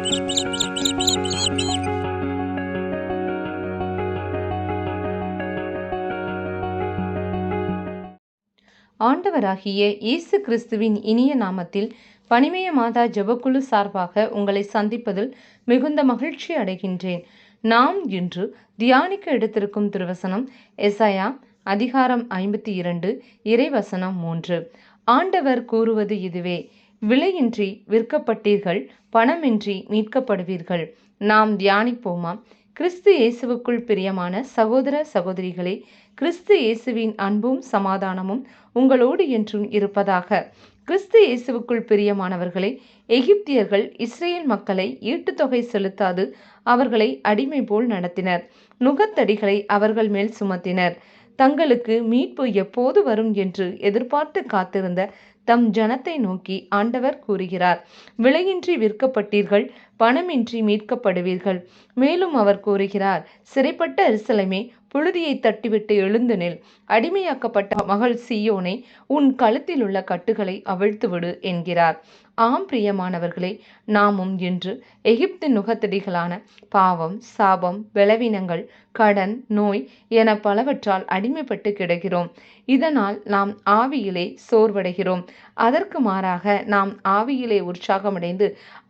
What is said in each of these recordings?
ஆண்டவராகிய இயேசு கிறிஸ்துவின் இனிய நாமத்தில் பனிமய மாதா ஜெபக்குழு சார்பாக உங்களை சந்திப்பதில் மிகுந்த மகிழ்ச்சி அடைகின்றேன். நாம் இன்று தியானிக்க எடுத்திருக்கும் திருவசனம் எசாயா அதிகாரம் 52 இறைவசனம் 3. ஆண்டவர் கூறுவது இதுவே: விலையின்றி விற்கப்பட்டீர்கள், பணமின்றி மீட்கப்படுவீர்கள். நாம் தியானிப்போமா? கிறிஸ்து இயேசுவுக்குள் பிரியமான சகோதர சகோதரிகளே, கிறிஸ்து இயேசுவின் அன்பும் சமாதானமும் உங்களோடு என்றும் இருப்பதாக. கிறிஸ்து இயேசுவுக்குள் பிரியமானவர்களே, எகிப்தியர்கள் இஸ்ரேல் மக்களை ஈட்டுத்தொகை செலுத்தாது அவர்களை அடிமை போல் நடத்தினர். நுகத்தடிகளை அவர்கள் மேல் சுமத்தினர். தங்களுக்கு மீட்பு எப்போது வரும் என்று எதிர்பார்த்து காத்திருந்த தம் ஜனத்தை நோக்கி ஆண்டவர் கூறுகிறார்: விலையின்றி விற்கப்பட்டீர்கள், பணமின்றி மீட்கப்படுவீர்கள். மேலும் அவர் கூறுகிறார்: சிறைப்பட்ட எருசலேமே, புழுதியை தட்டிவிட்டு எழுந்து நில். அடிமையாக்கப்பட்ட மகள் சீயோனே, உன் கழுத்தில் உள்ள கட்டுகளை அவிழ்த்துவிடு என்கிறார். ஆம் பிரியமானவர்களே, நாமும் இன்று எகிப்தின் நுகத்தடிகளான பாவம், சாபம், பலவீனங்கள், கடன், நோய் என பலவற்றால் அடிமைப்பட்டு கிடக்கிறோம். இதனால் நாம் ஆவியிலே சோர்வடைகிறோம். அதற்கு மாறாக நாம் ஆவியிலே உற்சாகமடைந்து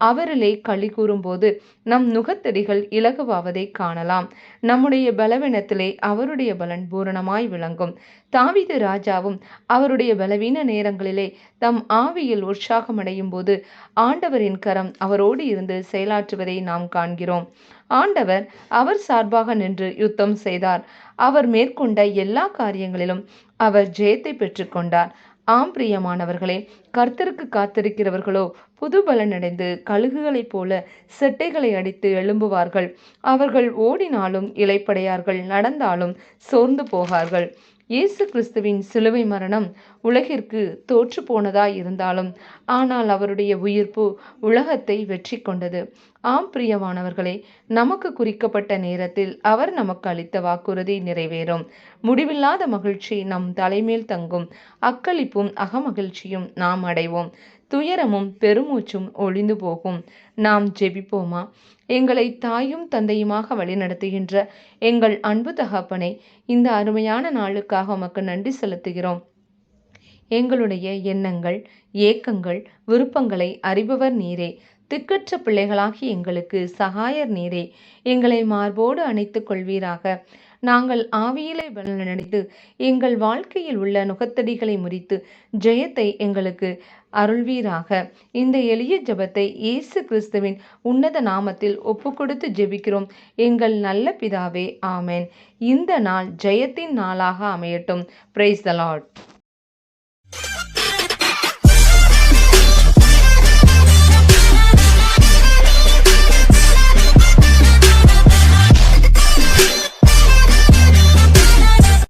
அவரிலே களி கூறும்போது நம் நுகத்தடிகள் இலகுவாவதை காணலாம். நம்முடைய பலவீனத்திலே அவருடைய பலன் பூரணமாய் விளங்கும். தாவீது ராஜாவும் அவருடைய பலவீன நேரங்களிலே தம் ஆவியில் உற்சாகமடையும் போது ஆண்டவரின் கரம் அவரோடு இருந்து செயலாற்றுவதை நாம் காண்கிறோம். ஆண்டவர் அவர் சார்பாக நின்று யுத்தம் செய்தார். அவர் மேற்கொண்ட எல்லா காரியங்களிலும் அவர் ஜெயத்தை பெற்றுக்கொண்டார். ஆம் பிரியமானவர்களே, கர்த்தருக்கு காத்திருக்கிறவர்களோ புது பலனடைந்து கழுகுகளைப் போல செட்டைகளை அடித்து எழும்புவார்கள். அவர்கள் ஓடினாலும் இளைப்படையார்கள், நடந்தாலும் சோர்ந்து போகார்கள். இயேசு கிறிஸ்துவின் சிலுவை மரணம் உலகிற்கு தோற்று போனதாய் இருந்தாலும் ஆனால் அவருடைய உயிர்ப்பு உலகத்தை வெற்றி கொண்டது. ஆம் பிரியமானவர்களே, நமக்கு குறிக்கப்பட்ட நேரத்தில் அவர் நமக்கு அளித்த வாக்குறுதி நிறைவேறும். முடிவில்லாத மகிழ்ச்சி நம் தலைமேல் தங்கும். அக்களிப்பும் அகமகிழ்ச்சியும் நாம் அடைவோம். துயரமும் பெருமூச்சும் ஒழிந்து போகும். நாம் ஜெபிப்போமா? எங்களை தாயும் தந்தையுமாக வழிநடத்துகின்ற எங்கள் அன்பு தகப்பனே, இந்த அருமையான நாளுக்காக உமக்கு நன்றி செலுத்துகிறோம். எங்களுடைய எண்ணங்கள், ஏக்கங்கள், விருப்பங்களை அறிபவர் நீரே. திக்கற்ற பிள்ளைகளாகி எங்களுக்கு சகாயர் நீரே. எங்களை மார்போடு அணைத்துக் கொள்வீராக. நாங்கள் ஆவியிலே பலனடைந்து எங்கள் வாழ்க்கையில் உள்ள நுகத்தடிகளை முறித்து ஜெயத்தை எங்களுக்கு அருள்வீராக. இந்த எளிய ஜெபத்தை இயேசு கிறிஸ்துவின் உன்னத நாமத்தில் ஒப்புக்கொடுத்து ஜெபிக்கிறோம் எங்கள் நல்ல பிதாவே, ஆமென். இந்த நாள் ஜெயத்தின் நாளாக அமையட்டும். Praise the Lord.